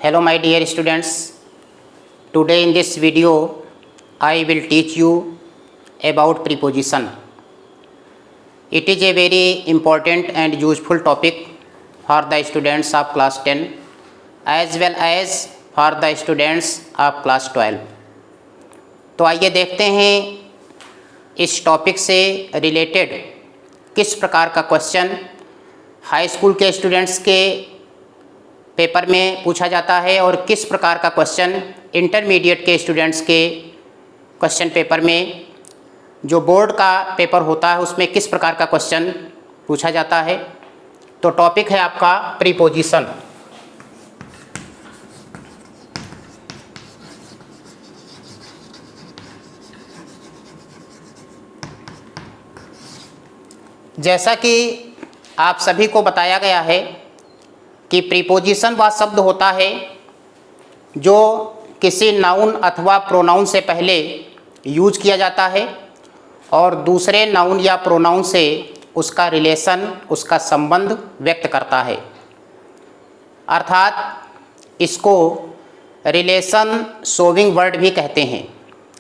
Hello my dear students, today in this video I will teach you about preposition. It is a very important and useful topic for the students of class 10 as well as for the students of class 12. तो आइए देखते हैं इस topic से related किस प्रकार का question high school के स्टूडेंट्स के पेपर में पूछा जाता है और किस प्रकार का क्वेश्चन इंटरमीडिएट के स्टूडेंट्स के क्वेश्चन पेपर में जो बोर्ड का पेपर होता है उसमें किस प्रकार का क्वेश्चन पूछा जाता है। तो टॉपिक है आपका प्रीपोजिशन। जैसा कि आप सभी को बताया गया है कि प्रीपोजिशन वह शब्द होता है जो किसी नाउन अथवा प्रोनाउन से पहले यूज किया जाता है और दूसरे नाउन या प्रोनाउन से उसका रिलेशन, उसका संबंध व्यक्त करता है। अर्थात इसको रिलेशन शोविंग वर्ड भी कहते हैं,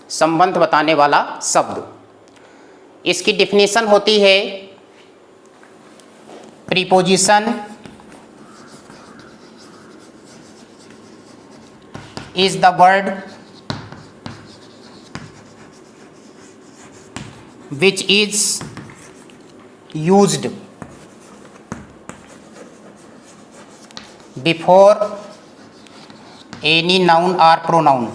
संबंध बताने वाला शब्द। इसकी डिफिनीशन होती है preposition is the word which is used before any noun or pronoun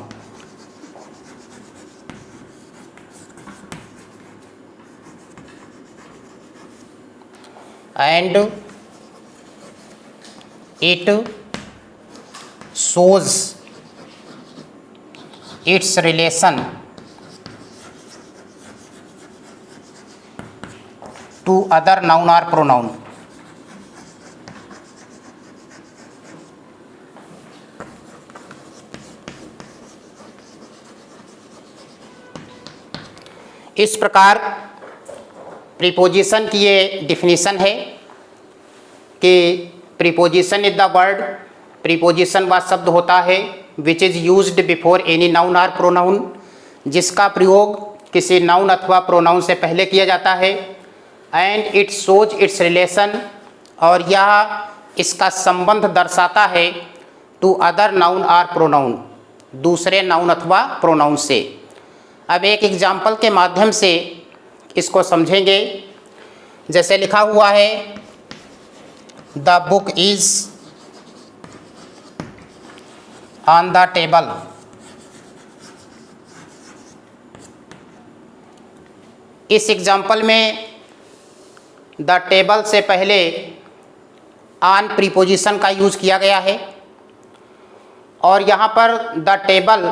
and it shows its relation to other noun or pronoun। इस प्रकार प्रीपोजिशन की ये डिफिनीशन है कि preposition is the word, preposition वह शब्द होता है which is used before any noun or pronoun, जिसका प्रयोग किसी नाउन अथवा प्रोनाउन से पहले किया जाता है। And it shows its relation, और यह इसका संबंध दर्शाता है to other noun or pronoun, दूसरे नाउन अथवा प्रोनाउन से। अब एक एग्जाम्पल के माध्यम से इसको समझेंगे। जैसे लिखा हुआ है the book is on the table। इस एग्जाम्पल में द टेबल से पहले ऑन प्रीपोजिशन का यूज किया गया है और यहाँ पर द टेबल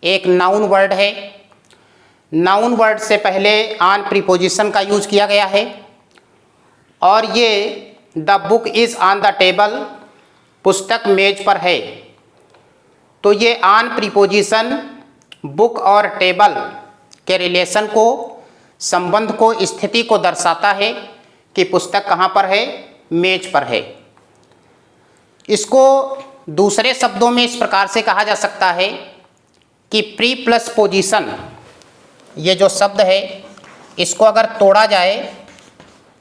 एक नाउन वर्ड है। नाउन वर्ड से पहले ऑन प्रीपोजिशन का यूज किया गया है और ये the book is on the table, पुस्तक मेज पर है। तो ये ऑन प्रीपोजिशन बुक और टेबल के रिलेशन को, संबंध को, स्थिति को दर्शाता है कि पुस्तक कहाँ पर है, मेज पर है। इसको दूसरे शब्दों में इस प्रकार से कहा जा सकता है कि प्री प्लस पोजीशन, ये जो शब्द है इसको अगर तोड़ा जाए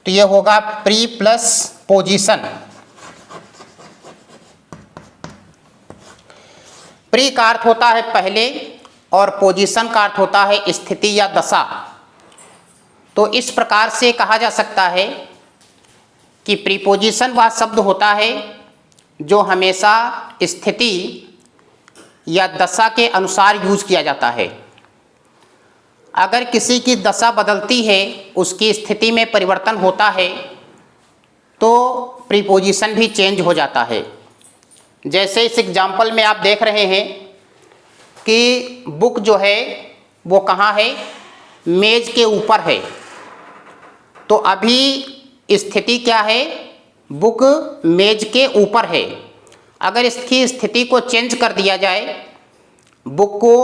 तो ये होगा प्री प्लस पोजीशन। प्री का अर्थ होता है पहले और पोजीशन का अर्थ होता है स्थिति या दशा। तो इस प्रकार से कहा जा सकता है कि प्रीपोजिशन वह शब्द होता है जो हमेशा स्थिति या दशा के अनुसार यूज किया जाता है। अगर किसी की दशा बदलती है, उसकी स्थिति में परिवर्तन होता है तो प्रीपोजिशन भी चेंज हो जाता है। जैसे इस एग्जाम्पल में आप देख रहे हैं कि बुक जो है वो कहाँ है, मेज के ऊपर है। तो अभी स्थिति क्या है, बुक मेज के ऊपर है। अगर इसकी स्थिति को चेंज कर दिया जाए, बुक को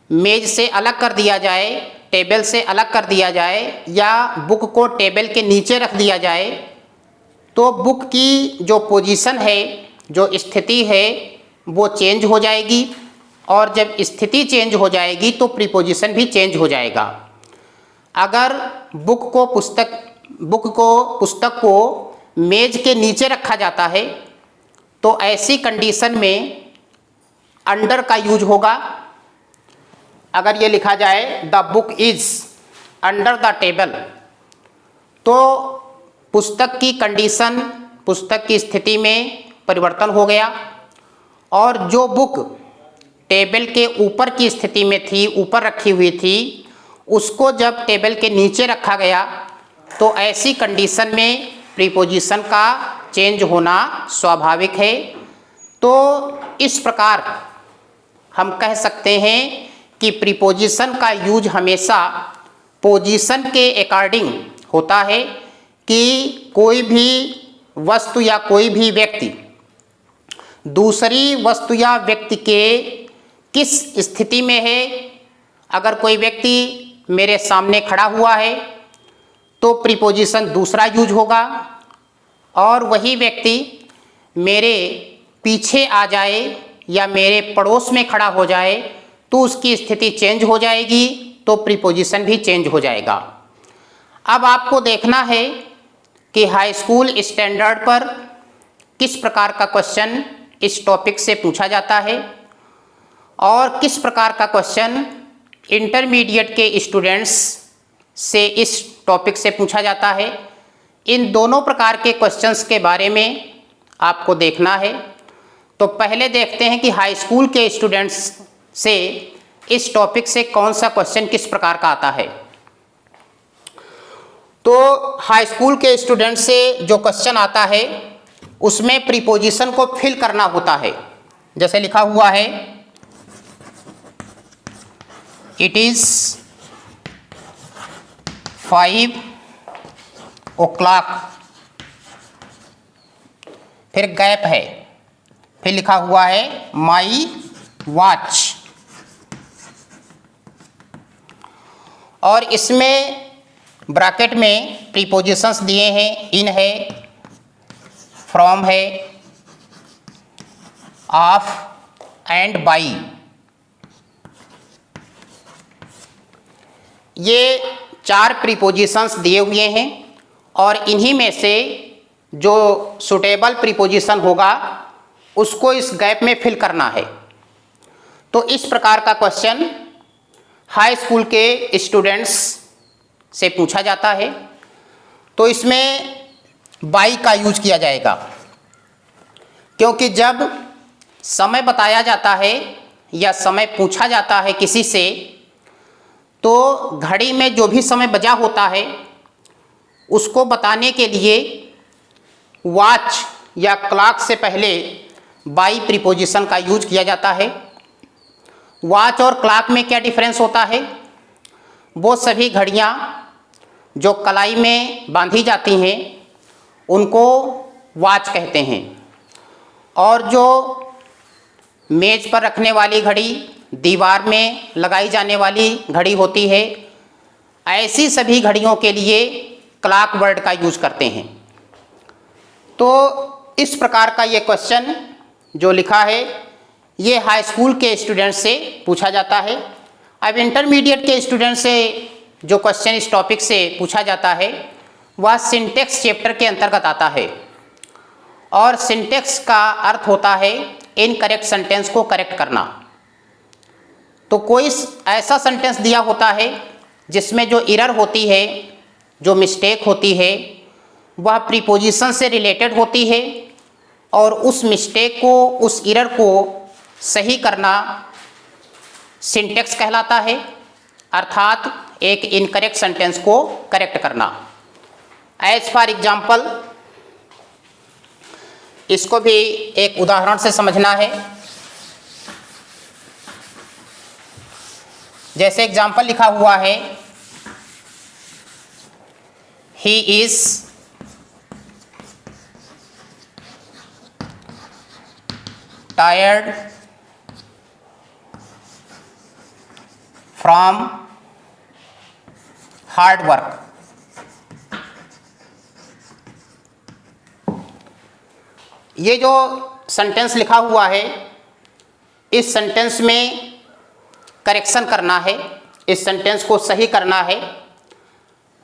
मेज से अलग कर दिया जाए, टेबल से अलग कर दिया जाए या बुक को टेबल के नीचे रख दिया जाए, तो बुक की जो पोजीशन है जो स्थिति है वो चेंज हो जाएगी, और जब स्थिति चेंज हो जाएगी तो प्रीपोजिशन भी चेंज हो जाएगा। अगर पुस्तक को मेज के नीचे रखा जाता है तो ऐसी कंडीशन में अंडर का यूज होगा। अगर ये लिखा जाए the book is under the table, तो पुस्तक की कंडीशन, पुस्तक की स्थिति में परिवर्तन हो गया, और जो बुक टेबल के ऊपर की स्थिति में थी, ऊपर रखी हुई थी, उसको जब टेबल के नीचे रखा गया तो ऐसी कंडीशन में प्रीपोजिशन का चेंज होना स्वाभाविक है। तो इस प्रकार हम कह सकते हैं कि प्रीपोजिशन का यूज हमेशा पोजीशन के अकॉर्डिंग होता है कि कोई भी वस्तु या कोई भी व्यक्ति दूसरी वस्तु या व्यक्ति के किस स्थिति में है। अगर कोई व्यक्ति मेरे सामने खड़ा हुआ है तो प्रीपोजिशन दूसरा यूज होगा, और वही व्यक्ति मेरे पीछे आ जाए या मेरे पड़ोस में खड़ा हो जाए तो उसकी स्थिति चेंज हो जाएगी, तो प्रीपोजिशन भी चेंज हो जाएगा। अब आपको देखना है कि हाई स्कूल स्टैंडर्ड पर किस प्रकार का क्वेश्चन इस टॉपिक से पूछा जाता है और किस प्रकार का क्वेश्चन इंटरमीडिएट के स्टूडेंट्स से इस टॉपिक से पूछा जाता है। इन दोनों प्रकार के क्वेश्चंस के बारे में आपको देखना है। तो पहले देखते हैं कि हाई स्कूल के स्टूडेंट्स से इस टॉपिक से कौन सा क्वेश्चन किस प्रकार का आता है। तो हाई स्कूल के स्टूडेंट से जो क्वेश्चन आता है उसमें प्रीपोजिशन को फिल करना होता है। जैसे लिखा हुआ है इट इज 5 o'clock, फिर गैप है, फिर लिखा हुआ है माई वॉच, और इसमें ब्रैकेट में प्रीपोजिशंस दिए हैं, इन है, फ्रॉम है, ऑफ एंड बाई। ये 4 प्रीपोजिशंस दिए हुए हैं और इन्हीं में से जो सुटेबल प्रीपोजिशन होगा उसको इस गैप में फिल करना है। तो इस प्रकार का क्वेश्चन हाई स्कूल के स्टूडेंट्स से पूछा जाता है। तो इसमें बाई का यूज किया जाएगा, क्योंकि जब समय बताया जाता है या समय पूछा जाता है किसी से, तो घड़ी में जो भी समय बचा होता है उसको बताने के लिए वॉच या क्लॉक से पहले बाई प्रीपोजिशन का यूज किया जाता है। वॉच और क्लॉक में क्या डिफरेंस होता है? वो सभी घड़ियाँ जो कलाई में बांधी जाती हैं उनको वॉच कहते हैं, और जो मेज पर रखने वाली घड़ी, दीवार में लगाई जाने वाली घड़ी होती है, ऐसी सभी घड़ियों के लिए क्लॉक वर्ड का यूज करते हैं। तो इस प्रकार का ये क्वेश्चन जो लिखा है ये हाई स्कूल के स्टूडेंट से पूछा जाता है। अब इंटरमीडिएट के स्टूडेंट से जो क्वेश्चन इस टॉपिक से पूछा जाता है वह सिंटेक्स चैप्टर के अंतर्गत आता है, और सिंटेक्स का अर्थ होता है इनकरेक्ट सेंटेंस को करेक्ट करना। तो कोई ऐसा सेंटेंस दिया होता है जिसमें जो एरर होती है, जो मिस्टेक होती है, वह प्रीपोजिशन से रिलेटेड होती है, और उस मिस्टेक को, उस एरर को सही करना सिंटेक्स कहलाता है, अर्थात एक इनकरेक्ट सेंटेंस को करेक्ट करना। एज फॉर एग्जाम्पल, इसको भी एक उदाहरण से समझना है। जैसे एग्जाम्पल लिखा हुआ है he is tired from hard work. ये जो सेंटेंस लिखा हुआ है, इस सेंटेंस में करेक्शन करना है, इस सेंटेंस को सही करना है,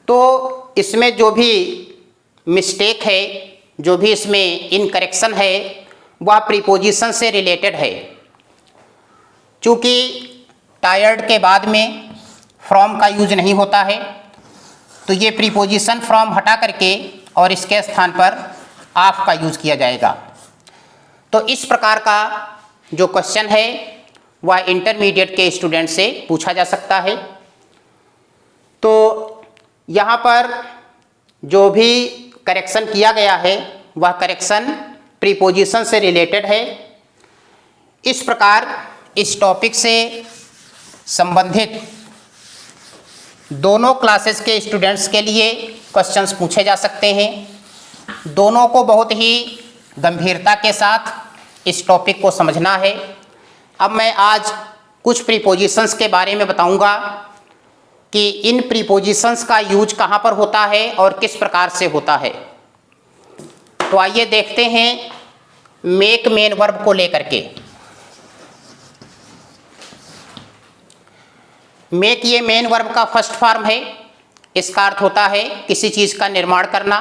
तो इसमें जो भी मिस्टेक है, जो भी इसमें इनकरेक्शन है, वह प्रीपोजिशन से रिलेटेड है। चूँकि टायर्ड के बाद में फ्रॉम का यूज नहीं होता है, तो ये प्रीपोजिशन फ्रॉम हटा करके और इसके स्थान पर ऑफ का यूज किया जाएगा। तो इस प्रकार का जो क्वेश्चन है वह इंटरमीडिएट के स्टूडेंट से पूछा जा सकता है। तो यहाँ पर जो भी करेक्शन किया गया है वह करेक्शन प्रीपोजिशन से रिलेटेड है। इस प्रकार इस टॉपिक से संबंधित दोनों क्लासेस के स्टूडेंट्स के लिए क्वेश्चंस पूछे जा सकते हैं। दोनों को बहुत ही गंभीरता के साथ इस टॉपिक को समझना है। अब मैं आज कुछ प्रीपोजिशंस के बारे में बताऊंगा कि इन प्रीपोजिशंस का यूज कहाँ पर होता है और किस प्रकार से होता है। तो आइए देखते हैं मेक मेन वर्ब को लेकर के। मेक ये मेन वर्ब का फर्स्ट फॉर्म है। इसका अर्थ होता है किसी चीज़ का निर्माण करना,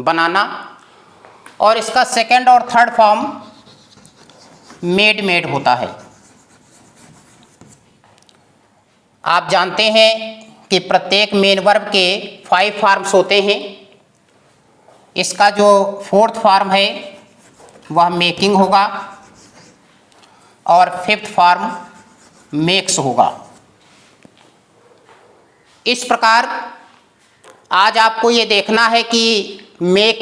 बनाना। और इसका सेकंड और थर्ड फॉर्म मेड होता है। आप जानते हैं कि प्रत्येक मेन वर्ब के 5 फॉर्म्स होते हैं। इसका जो फोर्थ फॉर्म है वह मेकिंग होगा और फिफ्थ फॉर्म मेक्स होगा। इस प्रकार आज आपको ये देखना है कि मेक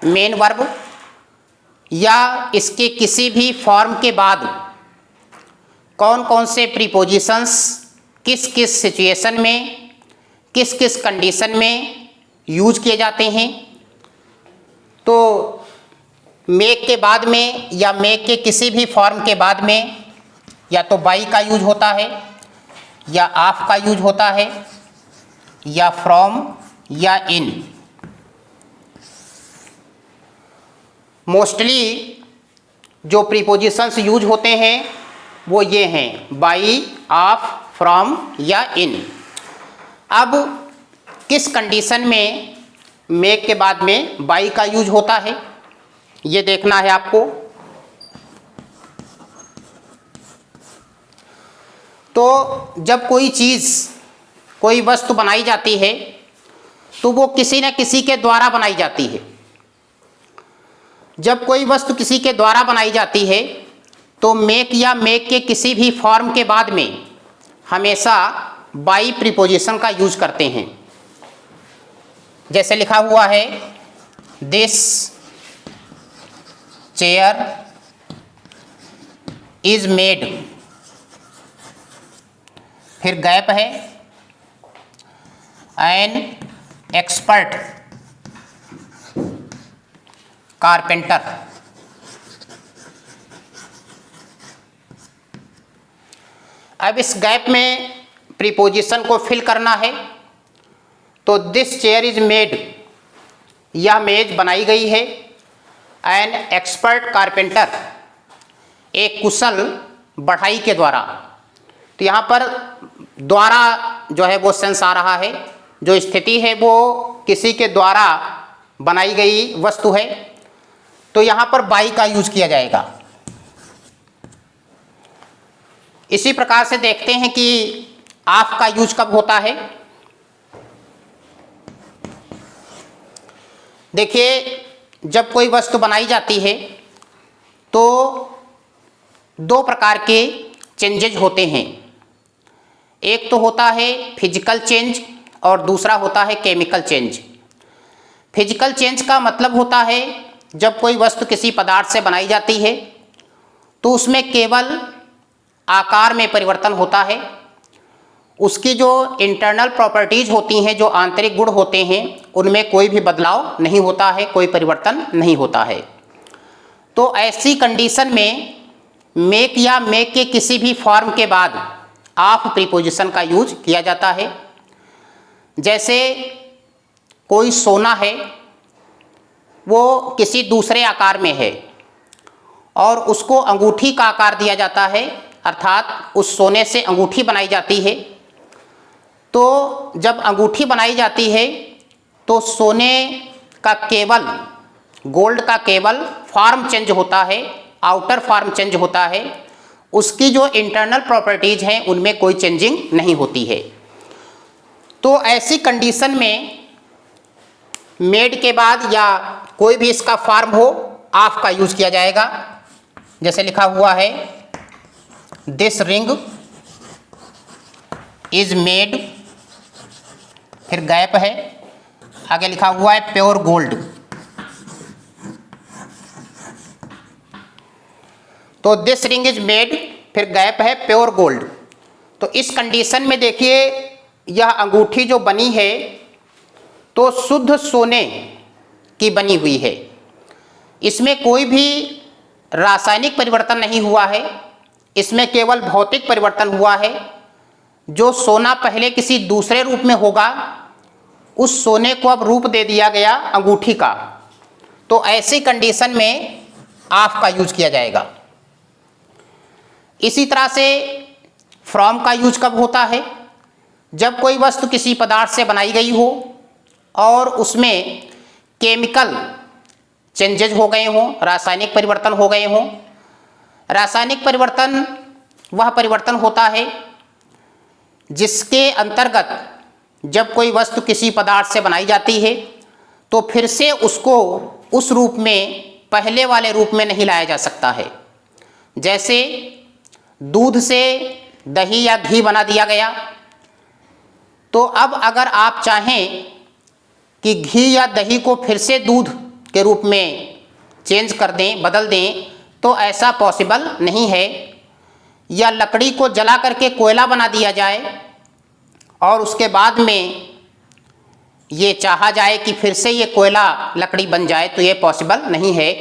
मेन वर्ब या इसके किसी भी फॉर्म के बाद कौन कौन से प्रीपोजिशंस किस किस सिचुएशन में, किस किस कंडीशन में यूज किए जाते हैं। तो मेक के बाद में या मेक के किसी भी फॉर्म के बाद में या तो बाई का यूज होता है या ऑफ का यूज होता है या फ्रॉम या इन। मोस्टली जो प्रीपोजिशंस यूज होते हैं वो ये हैं बाई, ऑफ, फ्रॉम या इन। अब किस कंडीशन में मेक के बाद में बाई का यूज होता है ये देखना है आपको। तो जब कोई चीज़, कोई वस्तु बनाई जाती है तो वो किसी न किसी के द्वारा बनाई जाती है। जब कोई वस्तु किसी के द्वारा बनाई जाती है तो मेक या मेक के किसी भी फॉर्म के बाद में हमेशा बाई प्रीपोजिशन का यूज करते हैं। जैसे लिखा हुआ है दिस चेयर इज मेड, फिर गैप है एन एक्सपर्ट कारपेंटर। अब इस गैप में प्रीपोजिशन को फिल करना है। तो दिस चेयर इज मेड, यह मेज बनाई गई है। एन एक्सपर्ट कारपेंटर, एक कुशल बढ़ाई के द्वारा। तो यहाँ पर द्वारा जो है वो सेंस आ रहा है, जो स्थिति है वो किसी के द्वारा बनाई गई वस्तु है। तो यहाँ पर बाई का यूज किया जाएगा। इसी प्रकार से देखते हैं कि ऑफ का यूज कब होता है। देखिए, जब कोई वस्तु बनाई जाती है तो 2 प्रकार के चेंजेज होते हैं। एक तो होता है फिजिकल चेंज और दूसरा होता है केमिकल चेंज। फिजिकल चेंज का मतलब होता है जब कोई वस्तु किसी पदार्थ से बनाई जाती है तो उसमें केवल आकार में परिवर्तन होता है। उसकी जो इंटरनल प्रॉपर्टीज़ होती हैं, जो आंतरिक गुण होते हैं, उनमें कोई भी बदलाव नहीं होता है, कोई परिवर्तन नहीं होता है। तो ऐसी कंडीशन में मेक या मेक के किसी भी फॉर्म के बाद ऑफ प्रीपोजिशन का यूज किया जाता है। जैसे कोई सोना है, वो किसी दूसरे आकार में है और उसको अंगूठी का आकार दिया जाता है, अर्थात उस सोने से अंगूठी बनाई जाती है। तो जब अंगूठी बनाई जाती है तो सोने का केवल, गोल्ड का केवल फॉर्म चेंज होता है, आउटर फॉर्म चेंज होता है, उसकी जो इंटरनल प्रॉपर्टीज हैं उनमें कोई चेंजिंग नहीं होती है। तो ऐसी कंडीशन में मेड के बाद या कोई भी इसका फॉर्म हो, ऑफ का यूज किया जाएगा। जैसे लिखा हुआ है दिस रिंग इज मेड, फिर गैप है, आगे लिखा हुआ है प्योर गोल्ड। तो दिस रिंग इज मेड, फिर गैप है प्योर गोल्ड। तो इस कंडीशन में देखिए यह अंगूठी जो बनी है तो शुद्ध सोने की बनी हुई है, इसमें कोई भी रासायनिक परिवर्तन नहीं हुआ है, इसमें केवल भौतिक परिवर्तन हुआ है। जो सोना पहले किसी दूसरे रूप में होगा उस सोने को अब रूप दे दिया गया अंगूठी का। तो ऐसी कंडीशन में ऑफ का यूज किया जाएगा। इसी तरह से फ्रॉम का यूज कब होता है? जब कोई वस्तु किसी पदार्थ से बनाई गई हो और उसमें केमिकल चेंजेज हो गए हों, रासायनिक परिवर्तन हो गए हों। रासायनिक परिवर्तन वह परिवर्तन होता है जिसके अंतर्गत जब कोई वस्तु किसी पदार्थ से बनाई जाती है तो फिर से उसको उस रूप में, पहले वाले रूप में नहीं लाया जा सकता है। जैसे दूध से दही या घी बना दिया गया, तो अब अगर आप चाहें कि घी या दही को फिर से दूध के रूप में चेंज कर दें, बदल दें, तो ऐसा पॉसिबल नहीं है। या लकड़ी को जला करके कोयला बना दिया जाए और उसके बाद में ये चाहा जाए कि फिर से ये कोयला लकड़ी बन जाए, तो ये पॉसिबल नहीं है।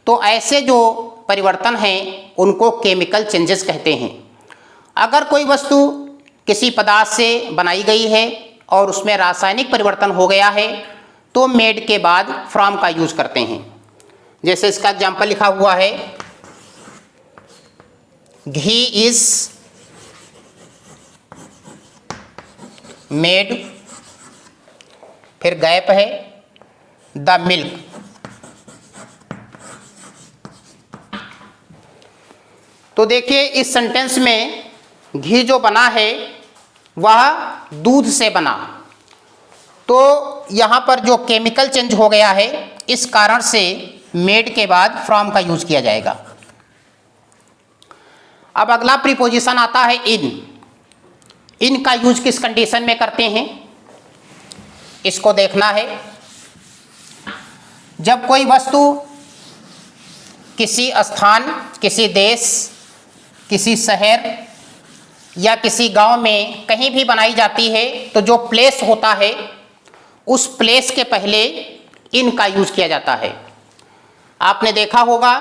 तो ऐसे जो परिवर्तन हैं उनको केमिकल चेंजेस कहते हैं। अगर कोई वस्तु किसी पदार्थ से बनाई गई है और उसमें रासायनिक परिवर्तन हो गया है तो मेड के बाद फ्रॉम का यूज करते हैं। जैसे इसका एग्जाम्पल लिखा हुआ है घी इज मेड, फिर गैप है द मिल्क। तो देखिए इस सेंटेंस में घी जो बना है वह दूध से बना, तो यहाँ पर जो केमिकल चेंज हो गया है इस कारण से मेड के बाद फ्रॉम का यूज किया जाएगा। अब अगला प्रीपोजिशन आता है इन। इन का यूज किस कंडीशन में करते हैं इसको देखना है। जब कोई वस्तु किसी स्थान, किसी देश, किसी शहर या किसी गांव में कहीं भी बनाई जाती है तो जो प्लेस होता है उस प्लेस के पहले इन का यूज किया जाता है। आपने देखा होगा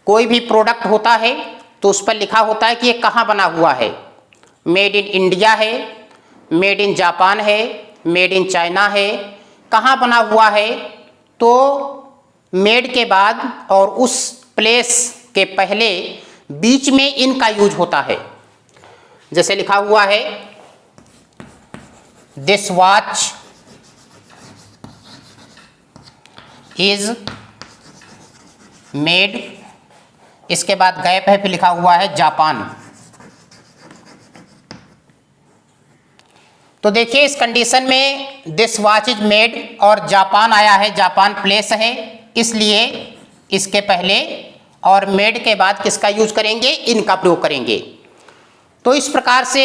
कोई भी प्रोडक्ट होता है तो उस पर लिखा होता है कि ये कहाँ बना हुआ है। मेड इन इंडिया है, मेड इन जापान है, मेड इन चाइना है, कहाँ बना हुआ है। तो मेड के बाद और उस प्लेस के पहले बीच में इन का यूज होता है। जैसे लिखा हुआ है दिस वॉच इज मेड, इसके बाद गैप है, फिर लिखा हुआ है जापान। तो देखिए इस कंडीशन में दिस वॉच इज मेड और जापान आया है, जापान प्लेस है, इसलिए इसके पहले और मेड के बाद किसका यूज करेंगे? इन का प्रयोग करेंगे। तो इस प्रकार से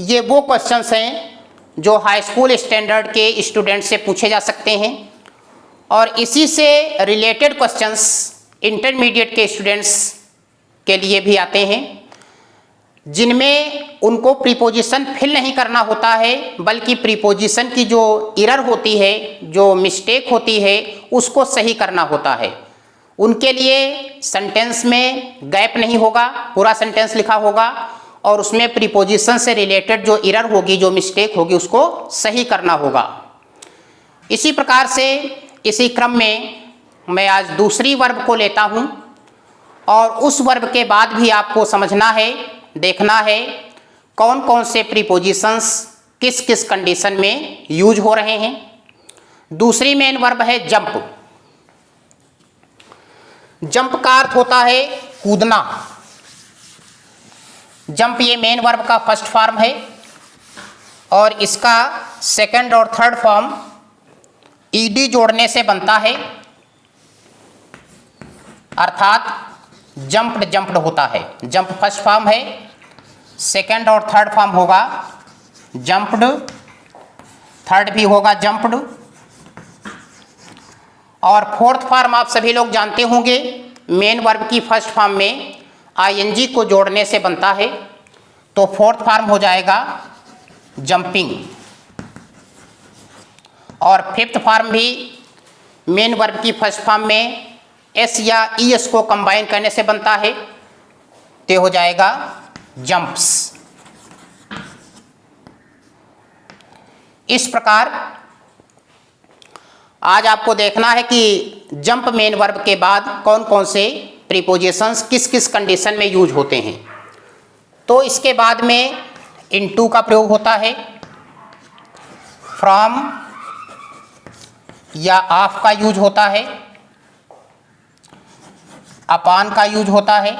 ये वो क्वेश्चंस हैं जो हाई स्कूल स्टैंडर्ड के स्टूडेंट से पूछे जा सकते हैं और इसी से रिलेटेड क्वेश्चंस इंटरमीडिएट के स्टूडेंट्स के लिए भी आते हैं, जिनमें उनको प्रीपोजिशन फिल नहीं करना होता है बल्कि प्रीपोजिशन की जो एरर होती है, जो मिस्टेक होती है, उसको सही करना होता है। उनके लिए सेंटेंस में गैप नहीं होगा, पूरा सेंटेंस लिखा होगा और उसमें प्रीपोजिशन से रिलेटेड जो एरर होगी, जो मिस्टेक होगी, उसको सही करना होगा। इसी प्रकार से इसी क्रम में मैं आज दूसरी वर्ब को लेता हूँ और उस वर्ब के बाद भी आपको समझना है, देखना है कौन कौन से प्रीपोजिशंस किस किस कंडीशन में यूज हो रहे हैं। दूसरी मेन वर्ब है जंप। जंप का अर्थ होता है कूदना। जंप ये मेन वर्ब का फर्स्ट फॉर्म है और इसका सेकंड और थर्ड फॉर्म ईडी जोड़ने से बनता है, अर्थात जंप्ड जंप्ड होता है। जंप फर्स्ट फॉर्म है, सेकंड और थर्ड फॉर्म होगा जंप्ड, थर्ड भी होगा जंप्ड, और फोर्थ फॉर्म आप सभी लोग जानते होंगे मेन वर्ब की फर्स्ट फॉर्म में आईएनजी को जोड़ने से बनता है, तो फोर्थ फॉर्म हो जाएगा जंपिंग। और फिफ्थ फॉर्म भी मेन वर्ब की फर्स्ट फॉर्म में एस या ईएस को कंबाइन करने से बनता है, तो हो जाएगा जंप्स। इस प्रकार आज आपको देखना है कि जंप मेन वर्ब के बाद कौन कौन से प्रीपोजिशंस किस किस कंडीशन में यूज होते हैं। तो इसके बाद में इनटू का प्रयोग होता है, फ्रॉम या ऑफ का यूज होता है, अपॉन का यूज होता है,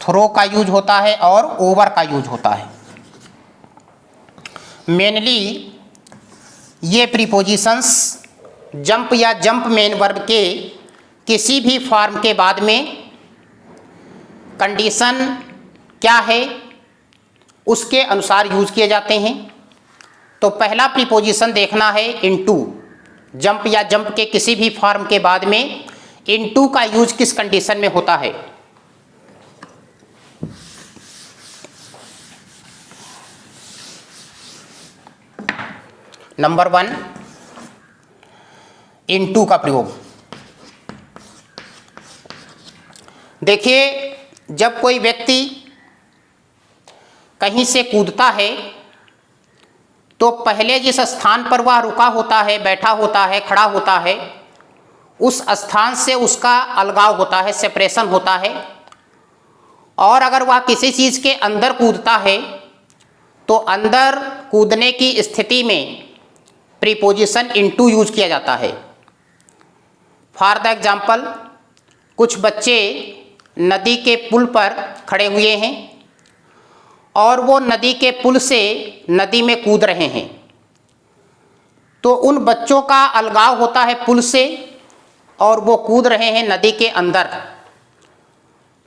थ्रो का यूज होता है और ओवर का यूज होता है। मेनली ये प्रीपोजिशंस जंप या जंप मेन वर्ब के किसी भी फॉर्म के बाद में कंडीशन क्या है उसके अनुसार यूज किए जाते हैं। तो पहला प्रीपोजिशन देखना है इनटू। जंप या जंप के किसी भी फॉर्म के बाद में इनटू का यूज किस कंडीशन में होता है। नंबर 1 इनटू का प्रयोग। देखिए, जब कोई व्यक्ति कहीं से कूदता है तो पहले जिस स्थान पर वह रुका होता है, बैठा होता है, खड़ा होता है, उस स्थान से उसका अलगाव होता है, सेपरेशन होता है। और अगर वह किसी चीज़ के अंदर कूदता है तो अंदर कूदने की स्थिति में प्रीपोजिशन इनटू यूज किया जाता है। फॉर द एग्जाम्पल, कुछ बच्चे नदी के पुल पर खड़े हुए हैं और वो नदी के पुल से नदी में कूद रहे हैं, तो उन बच्चों का अलगाव होता है पुल से और वो कूद रहे हैं नदी के अंदर।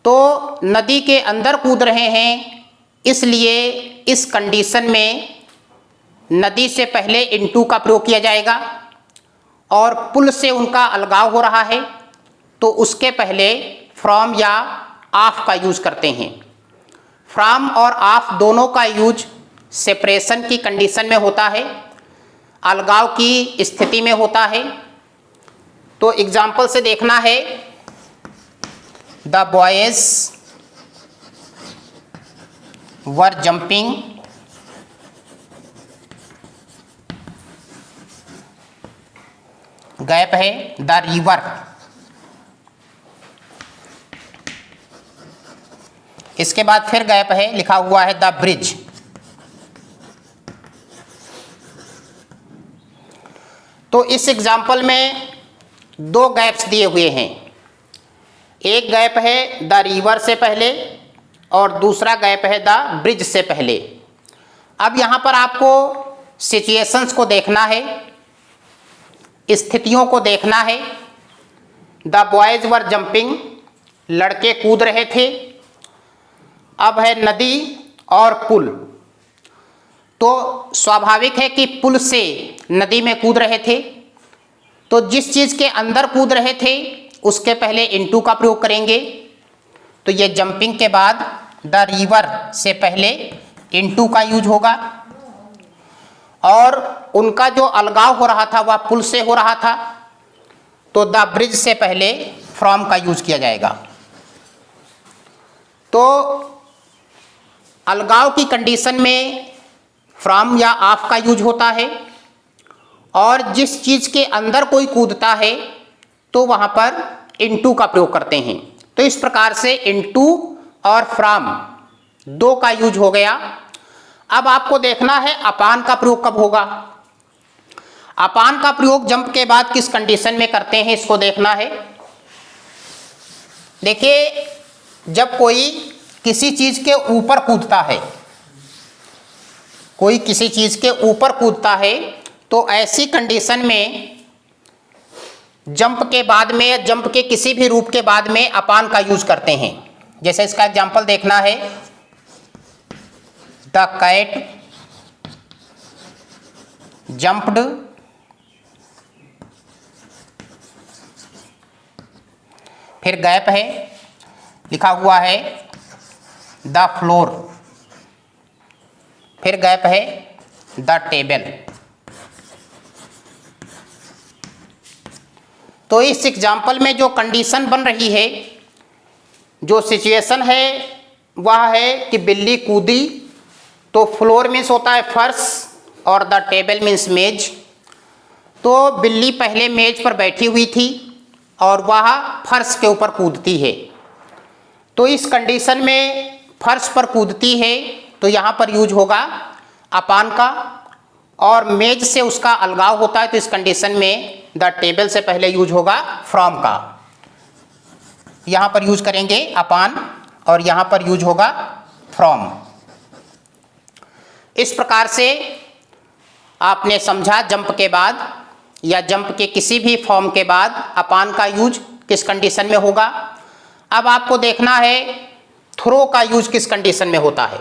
तो नदी के अंदर कूद रहे हैं, इसलिए इस कंडीशन में नदी से पहले इनटू का प्रयोग किया जाएगा और पुल से उनका अलगाव हो रहा है तो उसके पहले फ्रॉम या ऑफ का यूज करते हैं। फ्रॉम और ऑफ दोनों का यूज सेपरेशन की कंडीशन में होता है, अलगाव की स्थिति में होता है। तो एग्जाम्पल से देखना है, the boys were jumping gap है द रिवर। इसके बाद फिर गैप है, लिखा हुआ है द ब्रिज। तो इस एग्जाम्पल में दो गैप्स दिए हुए हैं। एक गैप है द रिवर से पहले और दूसरा गैप है द ब्रिज से पहले। अब यहाँ पर आपको सिचुएशंस को देखना है, स्थितियों को देखना है। द बॉयज वर जंपिंग, लड़के कूद रहे थे। अब है नदी और पुल, तो स्वाभाविक है कि पुल से नदी में कूद रहे थे, तो जिस चीज़ के अंदर कूद रहे थे उसके पहले इनटू का प्रयोग करेंगे। तो ये जंपिंग के बाद द रिवर से पहले इनटू का यूज होगा और उनका जो अलगाव हो रहा था वह पुल से हो रहा था, तो द ब्रिज से पहले फ्रॉम का यूज किया जाएगा। तो अलगाव की कंडीशन में फ्रॉम या ऑफ का यूज होता है और जिस चीज़ के अंदर कोई कूदता है तो वहां पर इनटू का प्रयोग करते हैं। तो इस प्रकार से इनटू और फ्रॉम दो का यूज हो गया। अब आपको देखना है अपान का प्रयोग कब होगा। अपान का प्रयोग जंप के बाद किस कंडीशन में करते हैं, इसको देखना है। देखिए, जब कोई किसी चीज के ऊपर कूदता है, कोई किसी चीज के ऊपर कूदता है, तो ऐसी कंडीशन में जंप के बाद में या जंप के किसी भी रूप के बाद में अपान का यूज करते हैं। जैसे इसका एग्जांपल देखना है, द कैट जंप्ड फिर गैप है, लिखा हुआ है द फ्लोर, फिर गैप है द टेबल। तो इस एग्जाम्पल में जो कंडीशन बन रही है, जो सिचुएशन है, वह है कि बिल्ली कूदी, तो फ्लोर मीन्स होता है फर्श और द टेबल मीन्स मेज। तो बिल्ली पहले मेज पर बैठी हुई थी और वह फर्श के ऊपर कूदती है। तो इस कंडीशन में फर्श पर कूदती है, तो यहाँ पर यूज होगा अपान का, और मेज से उसका अलगाव होता है, तो इस कंडीशन में द टेबल से पहले यूज होगा फ्रॉम का। यहाँ पर यूज करेंगे अपान और यहाँ पर यूज होगा फ्रॉम। इस प्रकार से आपने समझा जंप के बाद या जंप के किसी भी फॉर्म के बाद अपान का यूज किस कंडीशन में होगा। अब आपको देखना है थ्रो का यूज किस कंडीशन में होता है।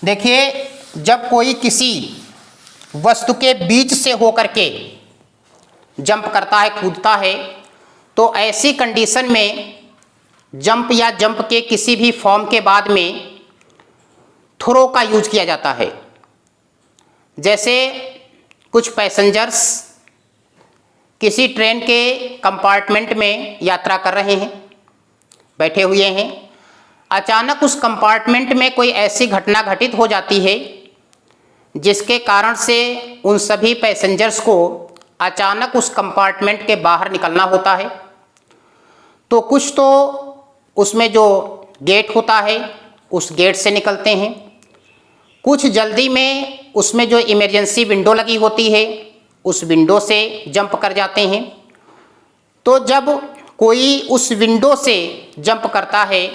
देखिए, जब कोई किसी वस्तु के बीच से होकर के जंप करता है, कूदता है, तो ऐसी कंडीशन में जंप या जंप के किसी भी फॉर्म के बाद में थ्रो का यूज किया जाता है। जैसे कुछ पैसेंजर्स किसी ट्रेन के कंपार्टमेंट में यात्रा कर रहे हैं, बैठे हुए हैं, अचानक उस कंपार्टमेंट में कोई ऐसी घटना घटित हो जाती है जिसके कारण से उन सभी पैसेंजर्स को अचानक उस कंपार्टमेंट के बाहर निकलना होता है। तो कुछ तो उसमें जो गेट होता है उस गेट से निकलते हैं, कुछ जल्दी में उसमें जो इमरजेंसी विंडो लगी होती है उस विंडो से जंप कर जाते हैं। तो जब कोई उस विंडो से जंप करता है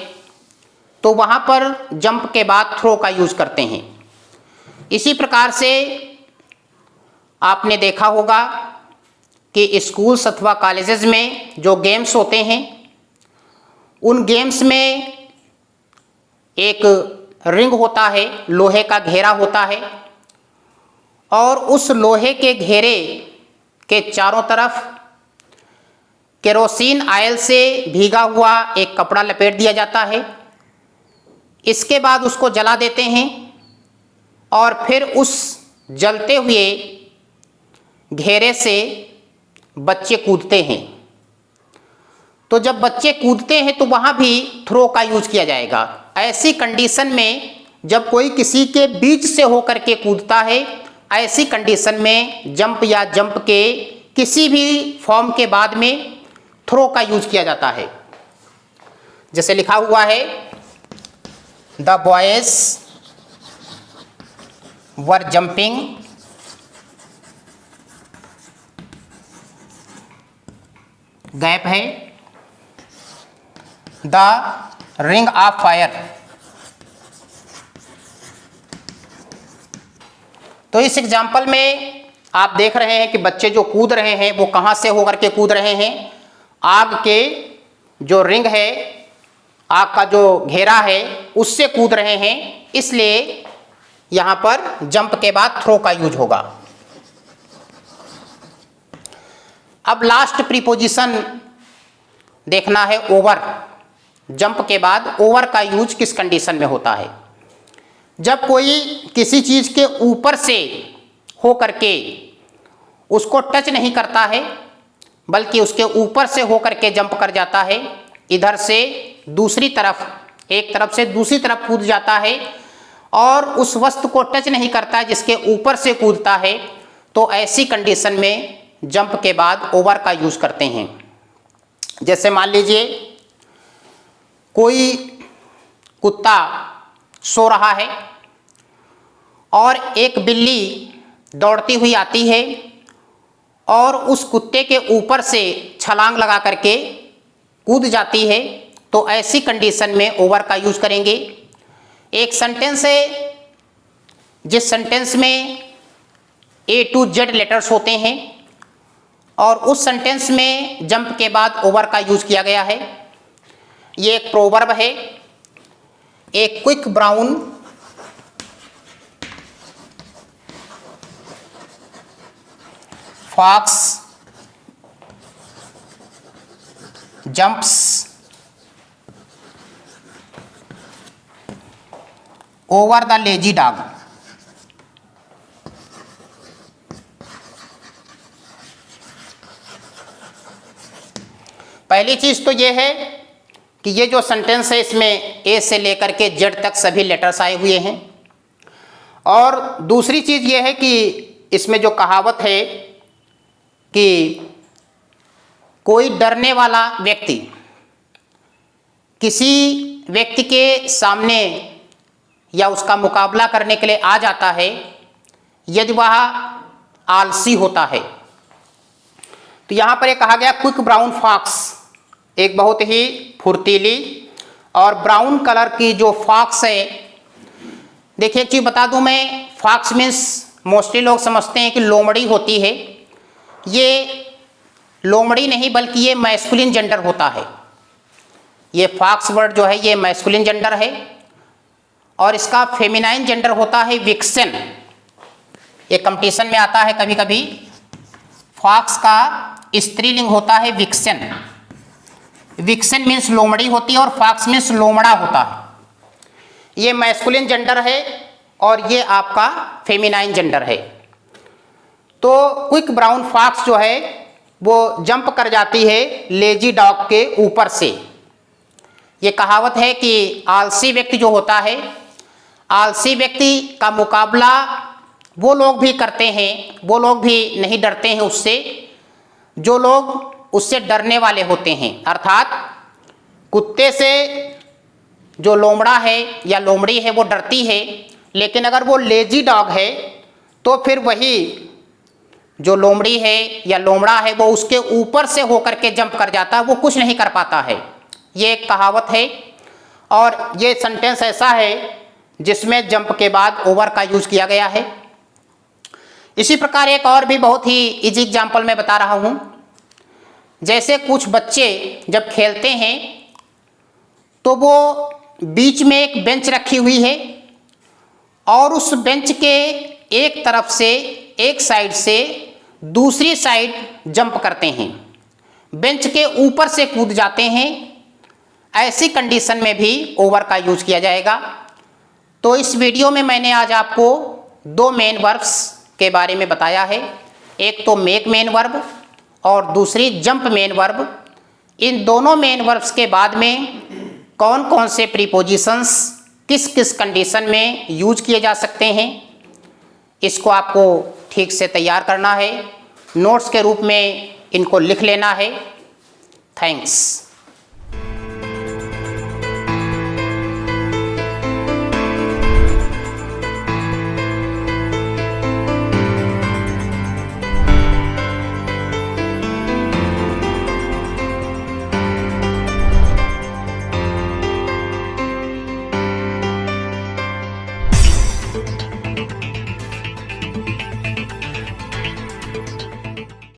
तो वहाँ पर जंप के बाद थ्रो का यूज करते हैं। इसी प्रकार से आपने देखा होगा कि स्कूल्स अथवा कॉलेजेस में जो गेम्स होते हैं, उन गेम्स में एक रिंग होता है, लोहे का घेरा होता है, और उस लोहे के घेरे के चारों तरफ केरोसिन ऑयल से भीगा हुआ एक कपड़ा लपेट दिया जाता है। इसके बाद उसको जला देते हैं और फिर उस जलते हुए घेरे से बच्चे कूदते हैं। तो जब बच्चे कूदते हैं तो वहाँ भी थ्रो का यूज किया जाएगा। ऐसी कंडीशन में जब कोई किसी के बीच से होकर के कूदता है, ऐसी कंडीशन में जंप या जंप के किसी भी फॉर्म के बाद में थ्रो का यूज किया जाता है। जैसे लिखा हुआ है the boys were jumping gap है द रिंग ऑफ फायर। तो इस एग्जाम्पल में आप देख रहे हैं कि बच्चे जो कूद रहे हैं वो कहाँ से होकर के कूद रहे हैं, आग के जो रिंग है, आग का जो घेरा है उससे कूद रहे हैं, इसलिए यहाँ पर जंप के बाद थ्रो का यूज होगा। अब लास्ट प्रीपोजिशन देखना है ओवर। जंप के बाद ओवर का यूज किस कंडीशन में होता है। जब कोई किसी चीज के ऊपर से हो करके उसको टच नहीं करता है बल्कि उसके ऊपर से हो करके जंप कर जाता है, इधर से दूसरी तरफ, एक तरफ से दूसरी तरफ कूद जाता है और उस वस्तु को टच नहीं करता है जिसके ऊपर से कूदता है, तो ऐसी कंडीशन में जंप के बाद ओवर का यूज करते हैं। जैसे मान लीजिए कोई कुत्ता सो रहा है और एक बिल्ली दौड़ती हुई आती है और उस कुत्ते के ऊपर से छलांग लगा करके कूद जाती है, तो ऐसी कंडीशन में ओवर का यूज करेंगे। एक सेंटेंस है जिस सेंटेंस में A to Z लेटर्स होते हैं और उस सेंटेंस में जंप के बाद ओवर का यूज किया गया है। ये एक प्रोवर्ब है। A quick brown fox jumps over the lazy dog. पहली चीज तो यह है कि ये जो सेंटेंस है इसमें ए से लेकर के जेड तक सभी लेटर्स आए हुए हैं। और दूसरी चीज ये है कि इसमें जो कहावत है कि कोई डरने वाला व्यक्ति किसी व्यक्ति के सामने या उसका मुकाबला करने के लिए आ जाता है यदि वह आलसी होता है। तो यहाँ पर ये कहा गया क्विक ब्राउन फॉक्स, एक बहुत ही फुर्तीली और ब्राउन कलर की जो फॉक्स है। देखिए एक चीज बता दूं मैं, फॉक्स मीन्स मोस्टली लोग समझते हैं कि लोमड़ी होती है। ये लोमड़ी नहीं बल्कि ये मैस्कुलिन जेंडर होता है। ये फॉक्स वर्ड जो है ये मैस्कुलिन जेंडर है और इसका फेमिनाइन जेंडर होता है विक्सन। ये कंपटीशन में आता है कभी कभी। फॉक्स का स्त्रीलिंग होता है विक्सन। विक्सन मीन्स लोमड़ी होती है और फॉक्स मीन्स लोमड़ा होता है। ये मैस्कुलिन जेंडर है और ये आपका फेमिनाइन जेंडर है। तो क्विक ब्राउन फॉक्स जो है वो जंप कर जाती है लेजी डॉग के ऊपर से। ये कहावत है कि आलसी व्यक्ति जो होता है, आलसी व्यक्ति का मुकाबला वो लोग भी करते हैं, वो लोग भी नहीं डरते हैं उससे जो लोग उससे डरने वाले होते हैं। अर्थात कुत्ते से जो लोमड़ा है या लोमड़ी है वो डरती है, लेकिन अगर वो लेजी डॉग है तो फिर वही जो लोमड़ी है या लोमड़ा है वो उसके ऊपर से होकर के जंप कर जाता है, वो कुछ नहीं कर पाता है। ये एक कहावत है और ये सेंटेंस ऐसा है जिसमें जंप के बाद ओवर का यूज किया गया है। इसी प्रकार एक और भी बहुत ही इजी एग्जाम्पल मैं बता रहा हूँ। जैसे कुछ बच्चे जब खेलते हैं तो वो बीच में एक बेंच रखी हुई है और उस बेंच के एक तरफ से एक साइड से दूसरी साइड जंप करते हैं, बेंच के ऊपर से कूद जाते हैं। ऐसी कंडीशन में भी ओवर का यूज किया जाएगा। तो इस वीडियो में मैंने आज आपको दो मेन वर्ब्स के बारे में बताया है, एक तो मेक मेन वर्ब और दूसरी जंप मेन वर्ब। इन दोनों मेन वर्ब्स के बाद में कौन कौन से प्रीपोजिशंस किस किस कंडीशन में यूज किए जा सकते हैं, इसको आपको ठीक से तैयार करना है, नोट्स के रूप में इनको लिख लेना है। थैंक्स।